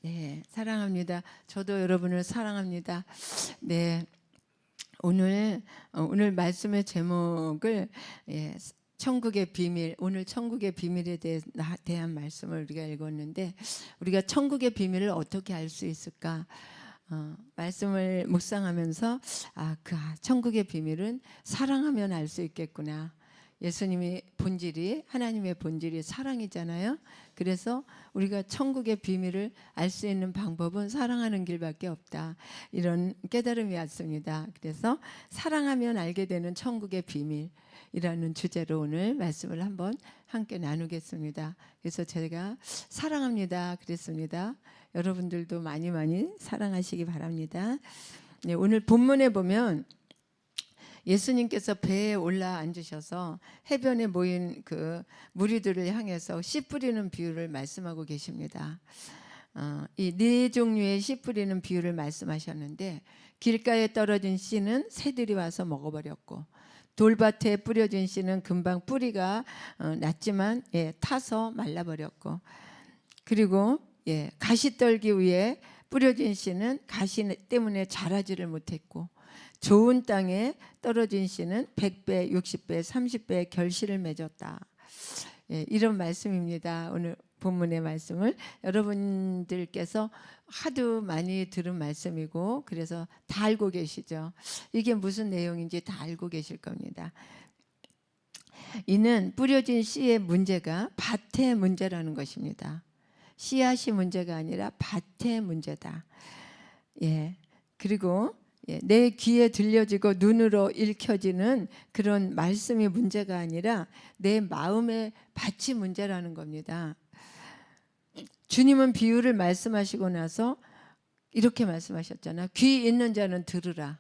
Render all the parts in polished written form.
네, 사랑합니다. 저도 여러분을 사랑합니다. 네, 오늘 말씀의 제목을 천국의 비밀, 오늘 천국의 비밀에 대한 말씀을 우리가 읽었는데, 우리가 천국의 비밀을 어떻게 알 수 있을까? 말씀을 묵상하면서 천국의 비밀은 사랑하면 알 수 있겠구나. 예수님이 하나님의 본질이 사랑이잖아요. 그래서 우리가 천국의 비밀을 알 수 있는 방법은 사랑하는 길밖에 없다, 이런 깨달음이 왔습니다. 그래서 사랑하면 알게 되는 천국의 비밀이라는 주제로 오늘 말씀을 한번 함께 나누겠습니다. 그래서 제가 사랑합니다 그랬습니다. 여러분들도 많이 사랑하시기 바랍니다. 네, 오늘 본문에 보면 예수님께서 배에 올라 앉으셔서 해변에 모인 그 무리들을 향해서 씨 뿌리는 비유를 말씀하고 계십니다. 이 네 종류의 씨 뿌리는 비유를 말씀하셨는데, 길가에 떨어진 씨는 새들이 와서 먹어버렸고, 돌밭에 뿌려진 씨는 금방 뿌리가 났지만 타서 말라버렸고, 그리고 가시떨기 위에 뿌려진 씨는 가시 때문에 자라지를 못했고, 좋은 땅에 떨어진 씨는 100배, 60배, 30배의 결실을 맺었다. 이런 말씀입니다. 오늘 본문의 말씀을 여러분들께서 하도 많이 들은 말씀이고, 그래서 다 알고 계시죠. 이게 무슨 내용인지 다 알고 계실 겁니다. 이는 뿌려진 씨의 문제가 밭의 문제라는 것입니다. 씨앗이 문제가 아니라 밭의 문제다. 그리고 내 귀에 들려지고 눈으로 읽혀지는 그런 말씀이 문제가 아니라 내 마음의 밭이 문제라는 겁니다. 주님은 비유를 말씀하시고 나서 이렇게 말씀하셨잖아요. 귀 있는 자는 들으라.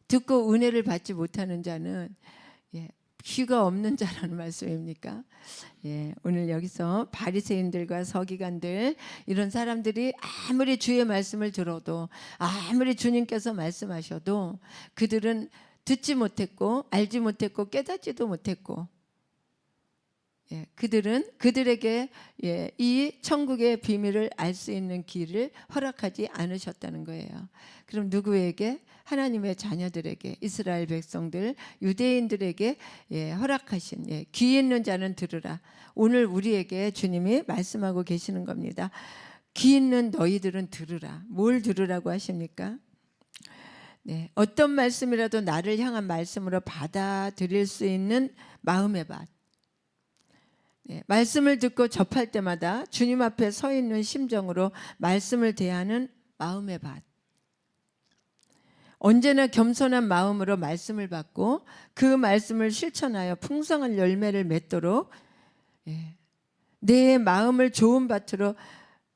듣고 은혜를 받지 못하는 자는 귀가 없는 자라는 말씀입니까? 오늘 여기서 바리새인들과 서기관들, 이런 사람들이 아무리 주의 말씀을 들어도, 아무리 주님께서 말씀하셔도 그들은 듣지 못했고 알지 못했고 깨닫지도 못했고, 그들에게 이 천국의 비밀을 알 수 있는 길을 허락하지 않으셨다는 거예요. 그럼 누구에게? 하나님의 자녀들에게, 이스라엘 백성들, 유대인들에게 허락하신, 귀 있는 자는 들으라. 오늘 우리에게 주님이 말씀하고 계시는 겁니다. 귀 있는 너희들은 들으라. 뭘 들으라고 하십니까? 어떤 말씀이라도 나를 향한 말씀으로 받아들일 수 있는 마음의 밭. 말씀을 듣고 접할 때마다 주님 앞에 서 있는 심정으로 말씀을 대하는 마음의 밭. 언제나 겸손한 마음으로 말씀을 받고 그 말씀을 실천하여 풍성한 열매를 맺도록 내 마음을 좋은 밭으로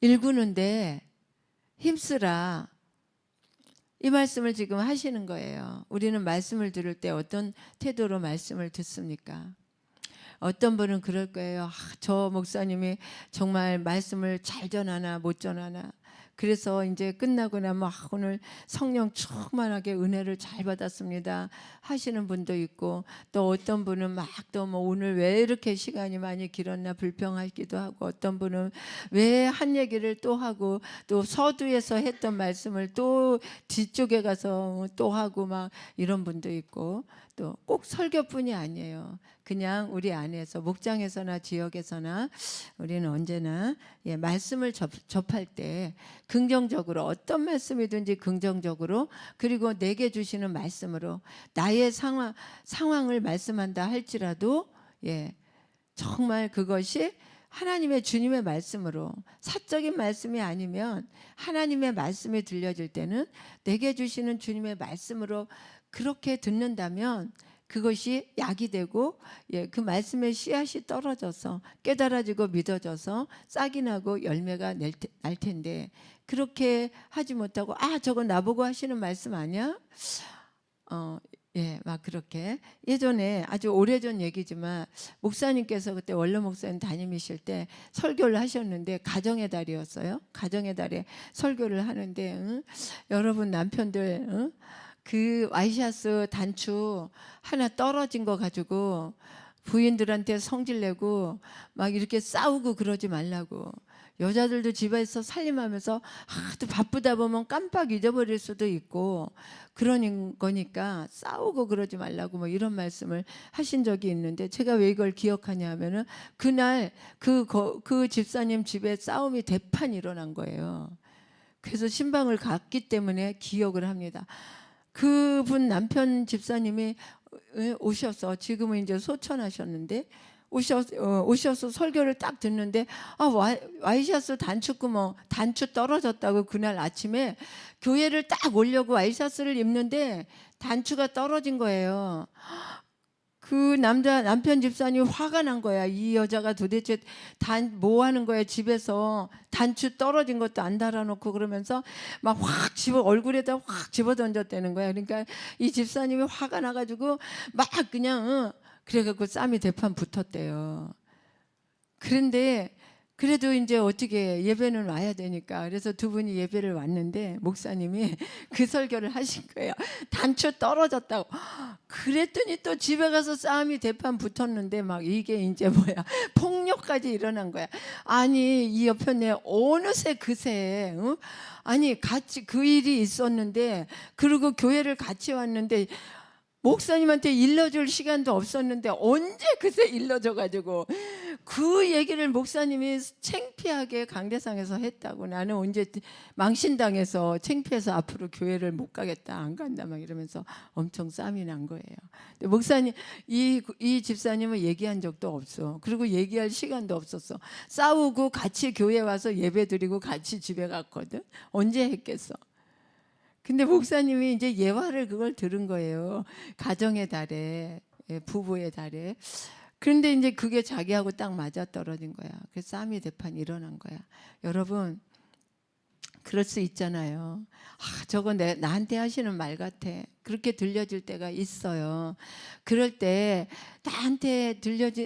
일구는데 힘쓰라. 이 말씀을 지금 하시는 거예요. 우리는 말씀을 들을 때 어떤 태도로 말씀을 듣습니까? 어떤 분은 그럴 거예요. 저 목사님이 정말 말씀을 잘 전하나 못 전하나, 그래서 이제 끝나고 나면 오늘 성령 충만하게 은혜를 잘 받았습니다 하시는 분도 있고, 또 어떤 분은 또 오늘 왜 이렇게 시간이 많이 길었나 불평하기도 하고, 어떤 분은 왜 한 얘기를 또 하고, 또 서두에서 했던 말씀을 또 뒤쪽에 가서 또 하고 이런 분도 있고, 또 꼭 설교뿐이 아니에요. 그냥 우리 안에서 목장에서나 지역에서나 우리는 언제나 말씀을 접할 때 긍정적으로, 어떤 말씀이든지 긍정적으로, 그리고 내게 주시는 말씀으로 나의 상황을 말씀한다 할지라도 정말 그것이 하나님의 주님의 말씀으로, 사적인 말씀이 아니면 하나님의 말씀이 들려질 때는 내게 주시는 주님의 말씀으로 그렇게 듣는다면 그것이 약이 되고, 그 말씀의 씨앗이 떨어져서 깨달아지고 믿어져서 싹이 나고 열매가 날 텐데, 그렇게 하지 못하고 저거 나보고 하시는 말씀 아니야? 그렇게 예전에, 아주 오래전 얘기지만, 목사님께서 그때 원로 목사님 담임이실 때 설교를 하셨는데, 가정의 달이었어요. 가정의 달에 설교를 하는데 여러분 남편들 그 와이셔츠 단추 하나 떨어진 거 가지고 부인들한테 성질내고 이렇게 싸우고 그러지 말라고. 여자들도 집에서 살림하면서 하도 바쁘다 보면 깜빡 잊어버릴 수도 있고 그러는 거니까 싸우고 그러지 말라고 뭐 이런 말씀을 하신 적이 있는데, 제가 왜 이걸 기억하냐 하면은 그날 그 집사님 집에 싸움이 대판 일어난 거예요. 그래서 신방을 갔기 때문에 기억을 합니다. 그분 남편 집사님이 오셔서, 지금은 이제 소천하셨는데 오셔서 설교를 딱 듣는데 와이셔츠 단추 떨어졌다고, 그날 아침에 교회를 딱 오려고 와이셔츠를 입는데 단추가 떨어진 거예요. 그 남편 집사님이 화가 난 거야. 이 여자가 도대체 뭐 하는 거야, 집에서 단추 떨어진 것도 안 달아놓고, 그러면서 막 확 얼굴에다 확 집어 던졌다는 거야. 그러니까 이 집사님이 화가 나가지고 막 그냥 그래갖고 쌈이 대판 붙었대요. 그런데 그래도 이제 어떻게 예배는 와야 되니까, 그래서 두 분이 예배를 왔는데 목사님이 그 설교를 하신 거예요. 단추 떨어졌다고. 그랬더니 또 집에 가서 싸움이 대판 붙었는데 막 이게 이제 폭력까지 일어난 거야. 아니 이 옆편에 어느새 그새 아니 같이 그 일이 있었는데, 그리고 교회를 같이 왔는데 목사님한테 일러줄 시간도 없었는데 언제 그새 일러줘가지고 그 얘기를 목사님이 창피하게 강대상에서 했다고. 나는 언제 망신당해서 창피해서 앞으로 교회를 못 가겠다, 안 간다 막 이러면서 엄청 싸움이 난 거예요. 근데 목사님 이 집사님은 얘기한 적도 없어. 그리고 얘기할 시간도 없었어. 싸우고 같이 교회 와서 예배 드리고 같이 집에 갔거든. 언제 했겠어. 근데 목사님이 이제 예화를 그걸 들은 거예요. 가정의 달에, 부부의 달에. 그런데 이제 그게 자기하고 딱 맞아 떨어진 거야. 그래서 싸움이 대판 일어난 거야. 여러분, 그럴 수 있잖아요. 저거 나한테 하시는 말 같아. 그렇게 들려질 때가 있어요. 그럴 때 나한테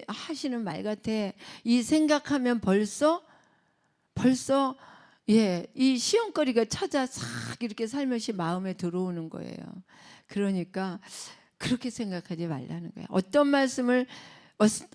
하시는 말 같아. 이 생각하면 벌써 이 시험거리가 찾아 싹 이렇게 살며시 마음에 들어오는 거예요. 그러니까 그렇게 생각하지 말라는 거예요.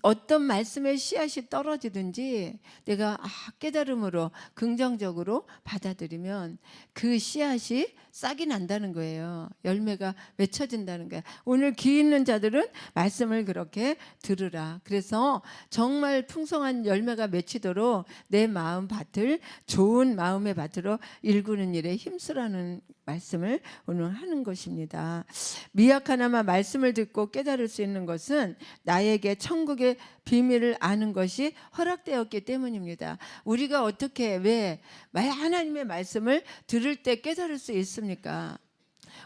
어떤 말씀의 씨앗이 떨어지든지 내가 깨달음으로 긍정적으로 받아들이면 그 씨앗이 싹이 난다는 거예요. 열매가 맺혀진다는 거예요. 오늘 귀 있는 자들은 말씀을 그렇게 들으라. 그래서 정말 풍성한 열매가 맺히도록 내 마음 밭을 좋은 마음의 밭으로 일구는 일에 힘쓰라는 말씀을 오늘 하는 것입니다. 미약하나마 말씀을 듣고 깨달을 수 있는 것은 나에게 천국의 비밀을 아는 것이 허락되었기 때문입니다. 우리가 어떻게 왜 하나님의 말씀을 들을 때 깨달을 수 있습니까?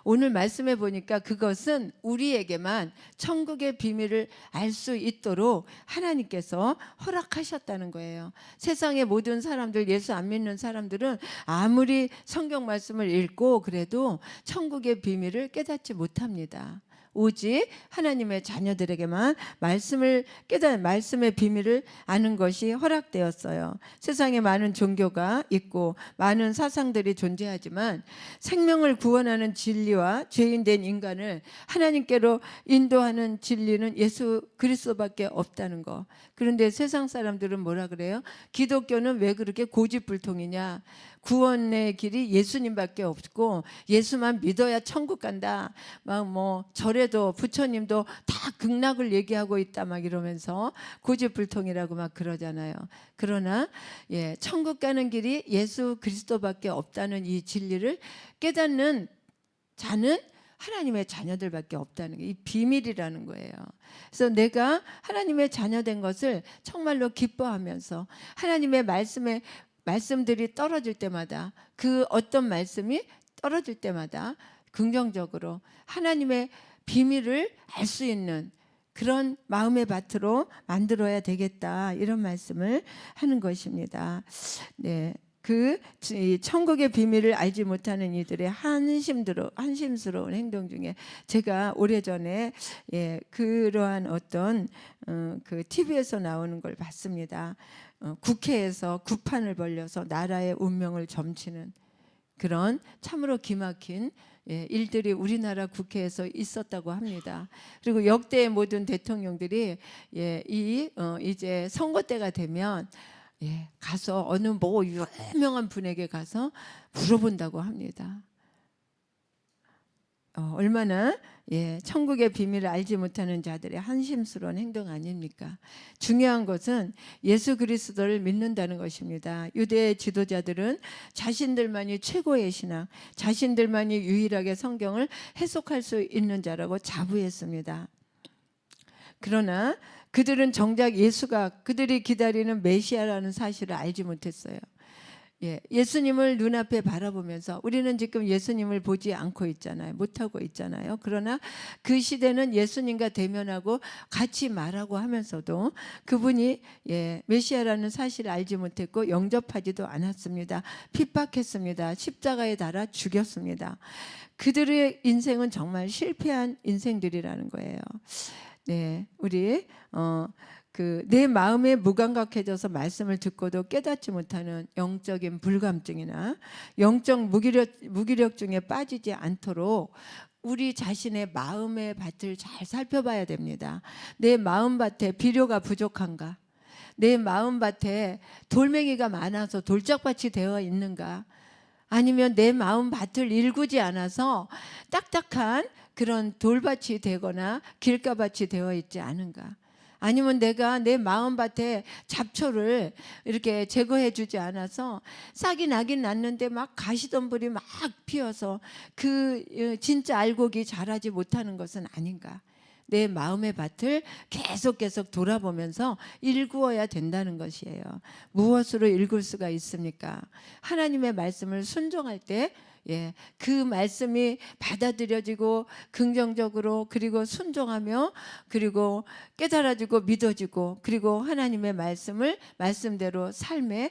오늘 말씀해 보니까 그것은 우리에게만 천국의 비밀을 알 수 있도록 하나님께서 허락하셨다는 거예요. 세상의 모든 사람들, 예수 안 믿는 사람들은 아무리 성경 말씀을 읽고 그래도 천국의 비밀을 깨닫지 못합니다. 오직 하나님의 자녀들에게만 말씀의 비밀을 아는 것이 허락되었어요. 세상에 많은 종교가 있고 많은 사상들이 존재하지만 생명을 구원하는 진리와 죄인된 인간을 하나님께로 인도하는 진리는 예수 그리스도밖에 없다는 거. 그런데 세상 사람들은 뭐라 그래요? 기독교는 왜 그렇게 고집불통이냐? 구원의 길이 예수님밖에 없고 예수만 믿어야 천국 간다. 막 절에도 부처님도 다 극락을 얘기하고 있다 막 이러면서 고집불통이라고 막 그러잖아요. 그러나 천국 가는 길이 예수 그리스도밖에 없다는 이 진리를 깨닫는 자는 하나님의 자녀들밖에 없다는 게 이 비밀이라는 거예요. 그래서 내가 하나님의 자녀된 것을 정말로 기뻐하면서 하나님의 말씀들이 떨어질 때마다, 그 어떤 말씀이 떨어질 때마다 긍정적으로 하나님의 비밀을 알 수 있는 그런 마음의 밭으로 만들어야 되겠다, 이런 말씀을 하는 것입니다. 천국의 비밀을 알지 못하는 이들의 한심스러운 행동 중에 제가 오래전에 그러한 어떤 TV에서 나오는 걸 봤습니다. 국회에서 구판을 벌려서 나라의 운명을 점치는 그런 참으로 기막힌 일들이 우리나라 국회에서 있었다고 합니다. 그리고 역대의 모든 대통령들이 이제 선거 때가 되면 가서 어느 뭐 유명한 분에게 가서 물어본다고 합니다. 얼마나 천국의 비밀을 알지 못하는 자들의 한심스러운 행동 아닙니까? 중요한 것은 예수 그리스도를 믿는다는 것입니다. 유대 지도자들은 자신들만이 최고의 신앙, 자신들만이 유일하게 성경을 해석할 수 있는 자라고 자부했습니다. 그러나 그들은 정작 예수가 그들이 기다리는 메시아라는 사실을 알지 못했어요. 예수님을 눈앞에 바라보면서 우리는 지금 예수님을 보지 않고 있잖아요. 못하고 있잖아요. 그러나 그 시대는 예수님과 대면하고 같이 말하고 하면서도 그분이 메시아라는 사실을 알지 못했고 영접하지도 않았습니다. 핍박했습니다. 십자가에 달아 죽였습니다. 그들의 인생은 정말 실패한 인생들이라는 거예요. 우리 내 마음에 무감각해져서 말씀을 듣고도 깨닫지 못하는 영적인 불감증이나 영적 무기력증에 빠지지 않도록 우리 자신의 마음의 밭을 잘 살펴봐야 됩니다. 내 마음밭에 비료가 부족한가? 내 마음밭에 돌멩이가 많아서 돌짝밭이 되어 있는가? 아니면 내 마음밭을 일구지 않아서 딱딱한 그런 돌밭이 되거나 길가밭이 되어 있지 않은가? 아니면 내가 내 마음밭에 잡초를 이렇게 제거해 주지 않아서 싹이 나긴 났는데 막 가시덤불이 막 피어서 그 진짜 알곡이 자라지 못하는 것은 아닌가? 내 마음의 밭을 계속 돌아보면서 일구어야 된다는 것이에요. 무엇으로 일굴 수가 있습니까? 하나님의 말씀을 순종할 때 그 말씀이 받아들여지고 긍정적으로 그리고 순종하며 그리고 깨달아지고 믿어지고 그리고 하나님의 말씀을 말씀대로 삶에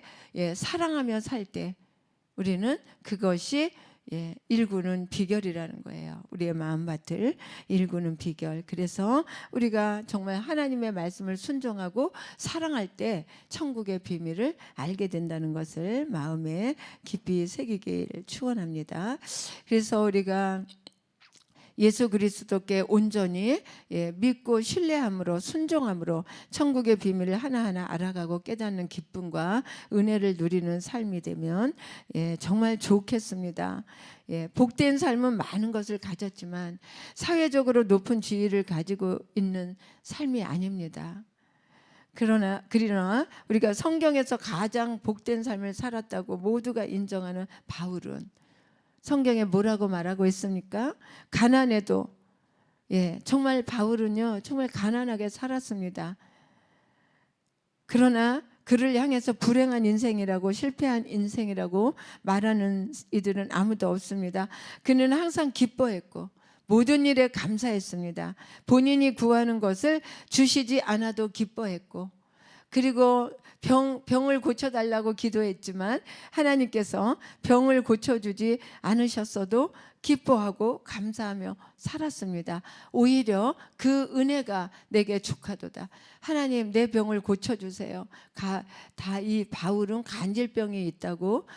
사랑하며 살 때 우리는 그것이 일구는 비결이라는 거예요. 우리의 마음밭을 일구는 비결. 그래서 우리가 정말 하나님의 말씀을 순종하고 사랑할 때 천국의 비밀을 알게 된다는 것을 마음에 깊이 새기길 축원합니다. 그래서 우리가 예수 그리스도께 온전히 믿고 신뢰함으로 순종함으로 천국의 비밀을 하나하나 알아가고 깨닫는 기쁨과 은혜를 누리는 삶이 되면 정말 좋겠습니다. 복된 삶은 많은 것을 가졌지만 사회적으로 높은 지위를 가지고 있는 삶이 아닙니다. 그러나 우리가 성경에서 가장 복된 삶을 살았다고 모두가 인정하는 바울은 성경에 뭐라고 말하고 있습니까? 가난해도 정말 바울은요 정말 가난하게 살았습니다. 그러나 그를 향해서 불행한 인생이라고 실패한 인생이라고 말하는 이들은 아무도 없습니다. 그는 항상 기뻐했고 모든 일에 감사했습니다. 본인이 구하는 것을 주시지 않아도 기뻐했고 그리고 병을 고쳐달라고 기도했지만 하나님께서 병을 고쳐주지 않으셨어도 기뻐하고 감사하며 살았습니다. 오히려 그 은혜가 내게 족하도다. 하나님 내 병을 고쳐주세요. 다 이 바울은 간질병이 있다고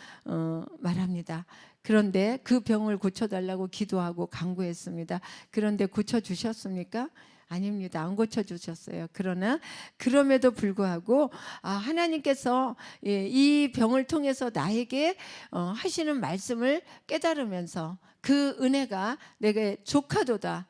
말합니다. 그런데 그 병을 고쳐달라고 기도하고 간구했습니다. 그런데 고쳐주셨습니까? 아닙니다. 안 고쳐주셨어요. 그러나 그럼에도 불구하고 하나님께서 이 병을 통해서 나에게 하시는 말씀을 깨달으면서 그 은혜가 내게 족하도다.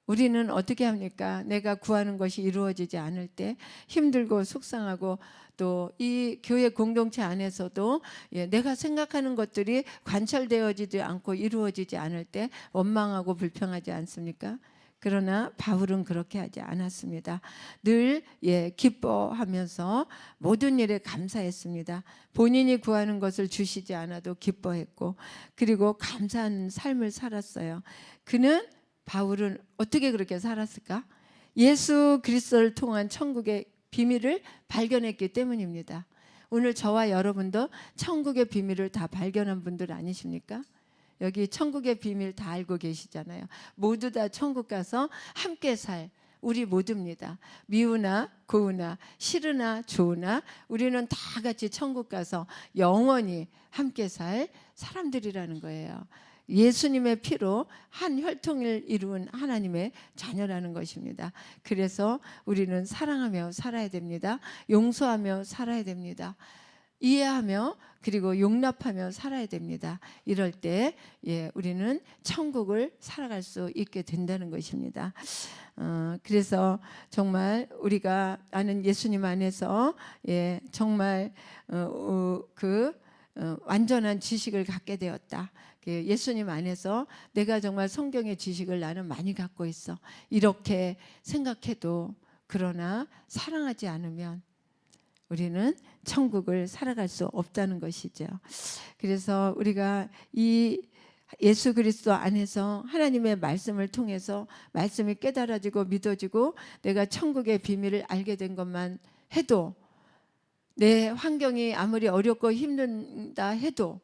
우리는 어떻게 합니까? 내가 구하는 것이 이루어지지 않을 때 힘들고 속상하고 또 이 교회 공동체 안에서도 내가 생각하는 것들이 관철되어지지 않고 이루어지지 않을 때 원망하고 불평하지 않습니까? 그러나 바울은 그렇게 하지 않았습니다. 늘 기뻐하면서 모든 일에 감사했습니다. 본인이 구하는 것을 주시지 않아도 기뻐했고 그리고 감사한 삶을 살았어요. 바울은 어떻게 그렇게 살았을까? 예수 그리스도를 통한 천국의 비밀을 발견했기 때문입니다. 오늘 저와 여러분도 천국의 비밀을 다 발견한 분들 아니십니까? 여기 천국의 비밀 다 알고 계시잖아요. 모두 다 천국 가서 함께 살 우리 모두입니다. 미우나 고우나 싫으나 좋으나 우리는 다 같이 천국 가서 영원히 함께 살 사람들이라는 거예요. 예수님의 피로 한 혈통을 이룬 하나님의 자녀라는 것입니다. 그래서 우리는 사랑하며 살아야 됩니다. 용서하며 살아야 됩니다. 이해하며 그리고 용납하며 살아야 됩니다. 이럴 때 우리는 천국을 살아갈 수 있게 된다는 것입니다. 그래서 정말 우리가 나는 예수님 안에서 정말 완전한 지식을 갖게 되었다. 예수님 안에서 내가 정말 성경의 지식을 나는 많이 갖고 있어. 이렇게 생각해도 그러나 사랑하지 않으면 우리는 천국을 살아갈 수 없다는 것이죠. 그래서 우리가 이 예수 그리스도 안에서 하나님의 말씀을 통해서 말씀이 깨달아지고 믿어지고 내가 천국의 비밀을 알게 된 것만 해도, 내 환경이 아무리 어렵고 힘든다 해도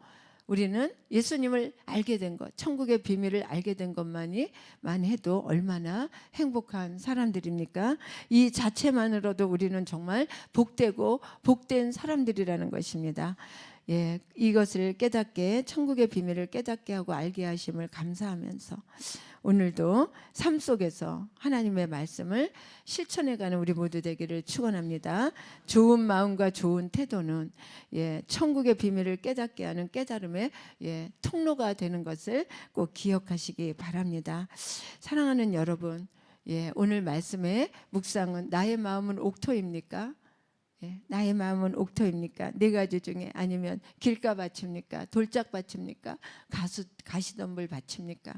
우리는 예수님을 알게 된 것, 천국의 비밀을 알게 된 것만이 해도 얼마나 행복한 사람들입니까? 이 자체만으로도 우리는 정말 복되고 복된 사람들이라는 것입니다. 이것을 깨닫게, 천국의 비밀을 깨닫게 하고 알게 하심을 감사하면서 오늘도 삶 속에서 하나님의 말씀을 실천해가는 우리 모두 되기를 축원합니다. 좋은 마음과 좋은 태도는 천국의 비밀을 깨닫게 하는 깨달음의 통로가 되는 것을 꼭 기억하시기 바랍니다. 사랑하는 여러분, 오늘 말씀의 묵상은 나의 마음은 옥토입니까? 나의 마음은 옥토입니까? 네 가지 중에, 아니면 길가밭입니까? 돌짝밭입니까? 가시덤불 밭입니까?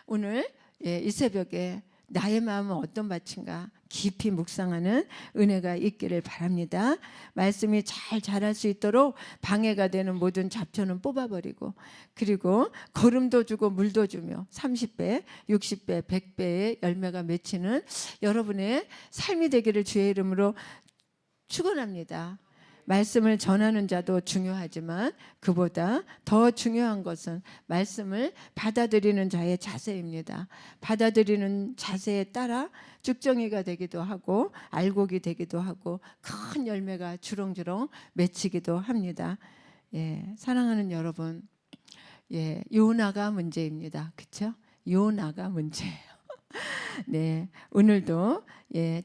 오늘 이 새벽에 나의 마음은 어떤 밭인가 깊이 묵상하는 은혜가 있기를 바랍니다. 말씀이 잘 자랄 수 있도록 방해가 되는 모든 잡초는 뽑아버리고, 그리고 거름도 주고 물도 주며 30배, 60배, 100배의 열매가 맺히는 여러분의 삶이 되기를 주의 이름으로 축원합니다. 말씀을 전하는 자도 중요하지만 그보다 더 중요한 것은 말씀을 받아들이는 자의 자세입니다. 받아들이는 자세에 따라 쭉정이가 되기도 하고 알곡이 되기도 하고 큰 열매가 주렁주렁 맺히기도 합니다. 사랑하는 여러분, 요나가 문제입니다. 그렇죠? 요나가 문제예요. 오늘도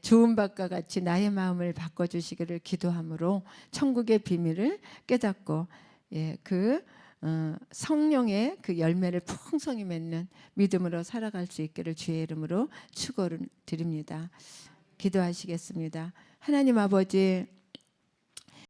좋은 밭과 같이 나의 마음을 바꿔주시기를 기도함으로 천국의 비밀을 깨닫고 성령의 그 열매를 풍성히 맺는 믿음으로 살아갈 수 있기를 주의 이름으로 축원을 드립니다. 기도하시겠습니다. 하나님 아버지,